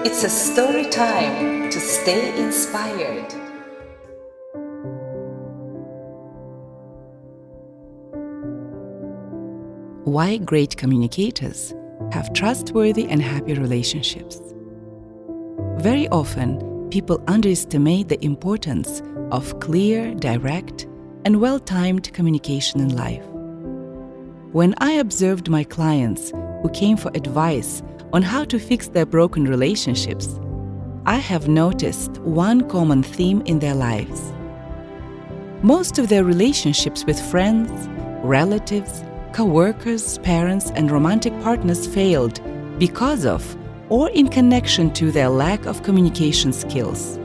It's a story time to stay inspired. Why great communicators have trustworthy and happy relationships. Very often, people underestimate the importance of clear, direct, and well-timed communication in life. When I observed my clients who came for advice on how to fix their broken relationships, I have noticed one common theme in their lives. Most of their relationships with friends, relatives, co-workers, parents, and romantic partners failed because of or in connection to their lack of communication skills.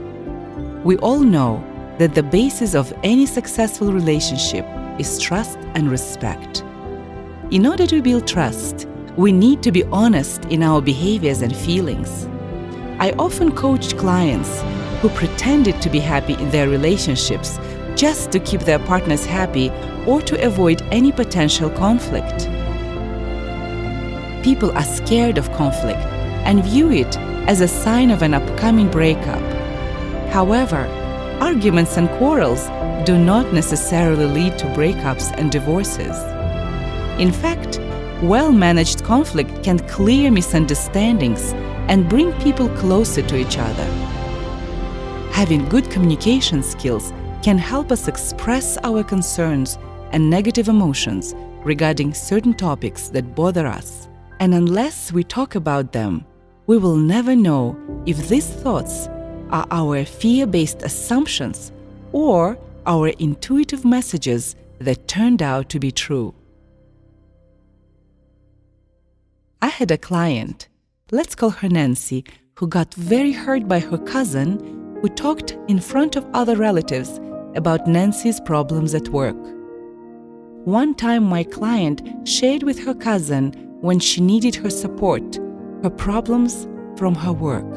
We all know that the basis of any successful relationship is trust and respect. In order to build trust, we need to be honest in our behaviors and feelings. I often coached clients who pretended to be happy in their relationships just to keep their partners happy or to avoid any potential conflict. People are scared of conflict and view it as a sign of an upcoming breakup. However, arguments and quarrels do not necessarily lead to breakups and divorces. In fact, well-managed conflict can clear misunderstandings and bring people closer to each other. Having good communication skills can help us express our concerns and negative emotions regarding certain topics that bother us. And unless we talk about them, we will never know if these thoughts are our fear-based assumptions or our intuitive messages that turned out to be true. I had a client, let's call her Nancy, who got very hurt by her cousin who talked in front of other relatives about Nancy's problems at work. One time my client shared with her cousin when she needed her support, her problems from her work.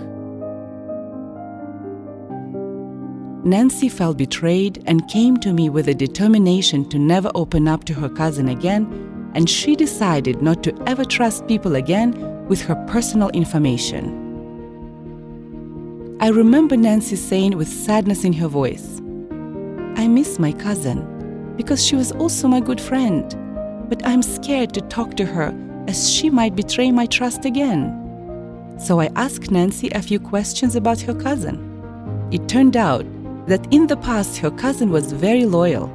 Nancy felt betrayed and came to me with a determination to never open up to her cousin again, and she decided not to ever trust people again with her personal information. I remember Nancy saying with sadness in her voice, "I miss my cousin because she was also my good friend, but I'm scared to talk to her as she might betray my trust again." So I asked Nancy a few questions about her cousin. It turned out that in the past her cousin was very loyal.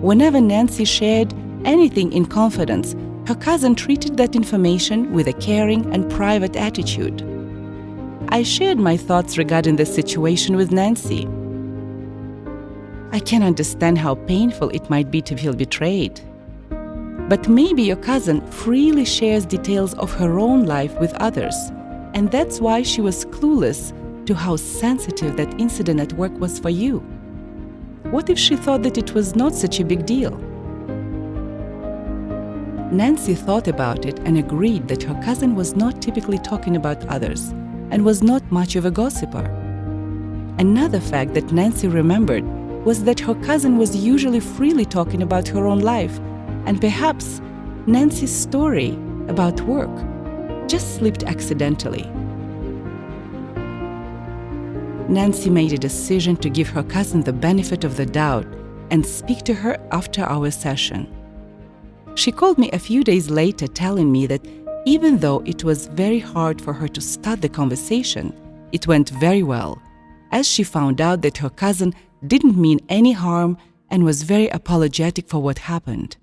Whenever Nancy shared anything in confidence, her cousin treated that information with a caring and private attitude. I shared my thoughts regarding the situation with Nancy. I can understand how painful it might be to feel betrayed. But maybe your cousin freely shares details of her own life with others, and that's why she was clueless to how sensitive that incident at work was for you. What if she thought that it was not such a big deal? Nancy thought about it and agreed that her cousin was not typically talking about others and was not much of a gossiper. Another fact that Nancy remembered was that her cousin was usually freely talking about her own life, and perhaps Nancy's story about work just slipped accidentally. Nancy made a decision to give her cousin the benefit of the doubt and speak to her after our session. She called me a few days later telling me that even though it was very hard for her to start the conversation, it went very well, as she found out that her cousin didn't mean any harm and was very apologetic for what happened.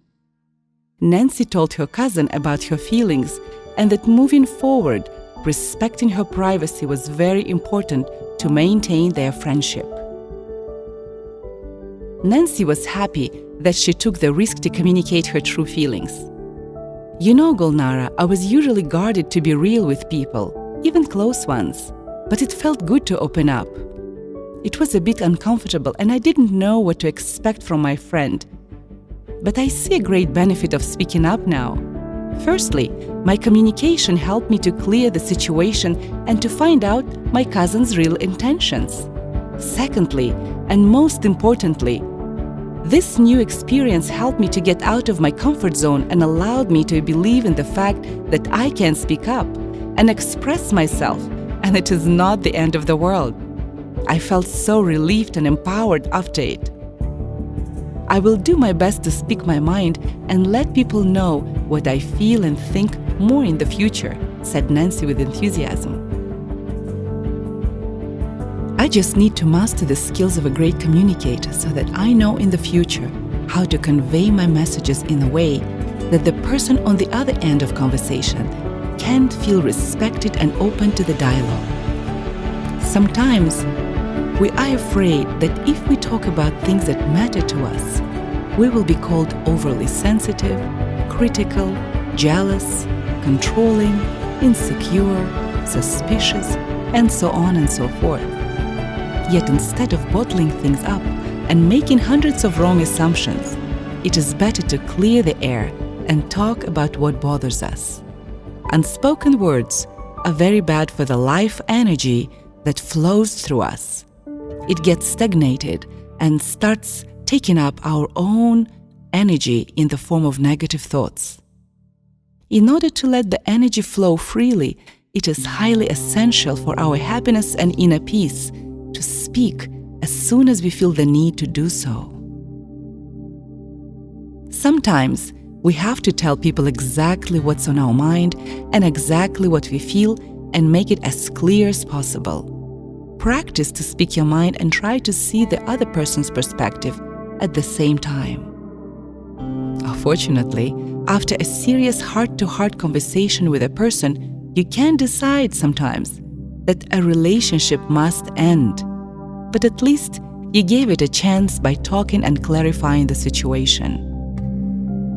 Nancy told her cousin about her feelings and that moving forward, respecting her privacy was very important to maintain their friendship. Nancy was happy that she took the risk to communicate her true feelings. You know, Gulnara, I was usually guarded to be real with people, even close ones, but it felt good to open up. It was a bit uncomfortable and I didn't know what to expect from my friend. But I see a great benefit of speaking up now. Firstly, my communication helped me to clear the situation and to find out my cousin's real intentions. Secondly, and most importantly, this new experience helped me to get out of my comfort zone and allowed me to believe in the fact that I can speak up and express myself and it is not the end of the world. I felt so relieved and empowered after it. I will do my best to speak my mind and let people know what I feel and think more in the future, said Nancy with enthusiasm. I just need to master the skills of a great communicator so that I know in the future how to convey my messages in a way that the person on the other end of conversation can feel respected and open to the dialogue. Sometimes we are afraid that if we talk about things that matter to us, we will be called overly sensitive, critical, jealous, controlling, insecure, suspicious, and so on and so forth. Yet instead of bottling things up and making hundreds of wrong assumptions, it is better to clear the air and talk about what bothers us. Unspoken words are very bad for the life energy that flows through us. It gets stagnated and starts taking up our own energy in the form of negative thoughts. In order to let the energy flow freely, it is highly essential for our happiness and inner peace to speak as soon as we feel the need to do so. Sometimes we have to tell people exactly what's on our mind and exactly what we feel and make it as clear as possible. Practice to speak your mind and try to see the other person's perspective at the same time. Fortunately, after a serious heart-to-heart conversation with a person, you can decide sometimes that a relationship must end. But at least you gave it a chance by talking and clarifying the situation.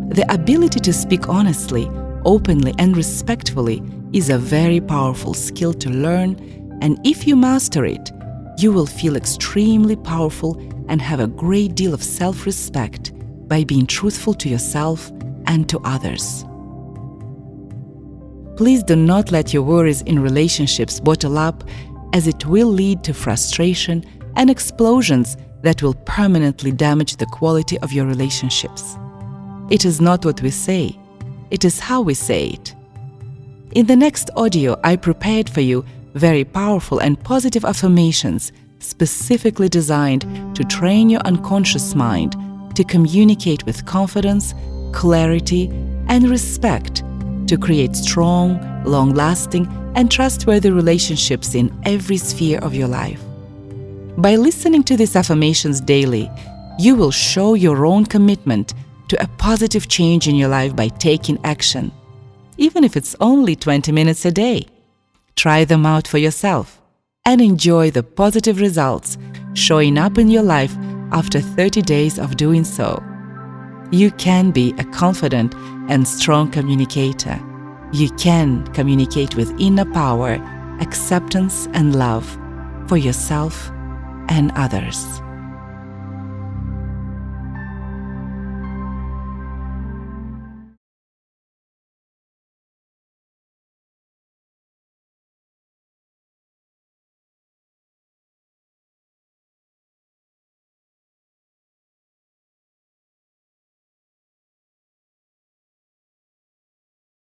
The ability to speak honestly, openly, and respectfully is a very powerful skill to learn, and if you master it, you will feel extremely powerful and have a great deal of self-respect by being truthful to yourself and to others. Please do not let your worries in relationships bottle up, as it will lead to frustration and explosions that will permanently damage the quality of your relationships. It is not what we say, it is how we say it. In the next audio, I prepared for you very powerful and positive affirmations specifically designed to train your unconscious mind to communicate with confidence, clarity, and respect to create strong, long-lasting, and trustworthy relationships in every sphere of your life. By listening to these affirmations daily, you will show your own commitment to a positive change in your life by taking action, even if it's only 20 minutes a day. Try them out for yourself and enjoy the positive results showing up in your life after 30 days of doing so. You can be a confident and strong communicator. You can communicate with inner power, acceptance, and love for yourself and others.